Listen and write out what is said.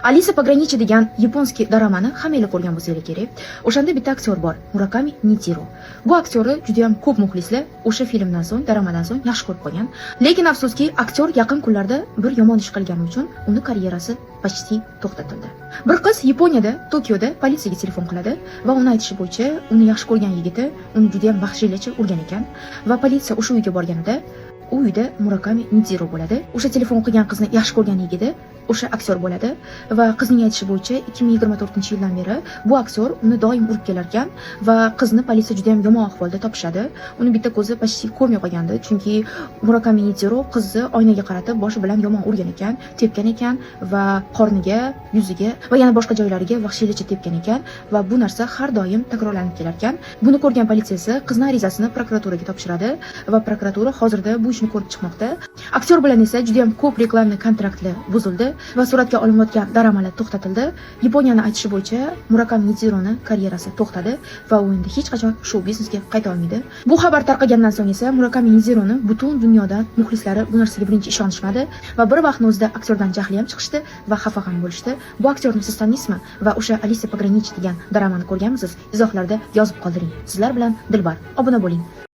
Alisa Pogranichi degan yaponskiy doramani hammalar ko'rgan bo'lsangiz kerak. O'shanda bitta aktyor bor, Murakami Nitiro. Bu aktyorni juda ham ko'p muxlislar o'sha filmdan so'ng, daramadan so'ng yaxshi ko'rib qolgan. Lekin afsuski, aktyor yaqin kunlarda bir yomon ish qilgani uchun uni karyerasi почти to'xtatildi. Bir qiz Yaponiyada, Tokioda politsiyaga telefon qiladi va uni aytishi bo'yicha, uni yaxshi ko'rgan yigiti uni juda ham vahshiylarcha urgan ekan va politsiya o'sha uyga borganida u uyda Murakami Nitiro bo'ladi. O'sha telefon qilgan qizni yaxshi ko'rgan yigiti o'sha aktyor bo'ladi va qizning aytishi bo'yicha 2024-yildan beri bu aktyor uni doim urib kelar ekan va qizni politsiya juda ham yomon ahvolda topishadi. Uni bitta ko'zi почти ko'rmay qolgandi, chunki Murakami Nitiro qizni oynaga qaratib boshi bilan yomon urgan ekan, tepgan ekan va qorniga, yuziga va yana boshqa joylariga vahshiylarcha tepgan ekan va bu narsa har doim takrorlanib kelar ekan. Buni ko'rgan politsiya qizning arizasini prokuraturaga topshiradi va prokuratura hozirda bu ishni ko'rib chiqmoqda. Aktyor bilan esa juda ham ko'p reklamni kontraktlar buzildi va suratga olinayotgan daramalar to'xtatildi. Yaponiyaning aytishi bo'yicha Murakami Nitironing karyerasi to'xtadi va u endi hech qachon shou biznesga qayta olmaydi. Bu xabar tarqagandan so'ng esa Murakami Nitironing butun dunyodan muxlislari bu narsaga birinchi ishonishmadi va bir vaqtning o'zida aktyordan jahli ham chiqishdi va xafa ham bo'lishdi. Bu aktyorni siz tanlaysizmi va o'sha Alisa Pogranichi degan daramani ko'rganmisiz? Izohlarda yozib qoldiring. Sizlar bilan Dilbar. Obuna bo'ling.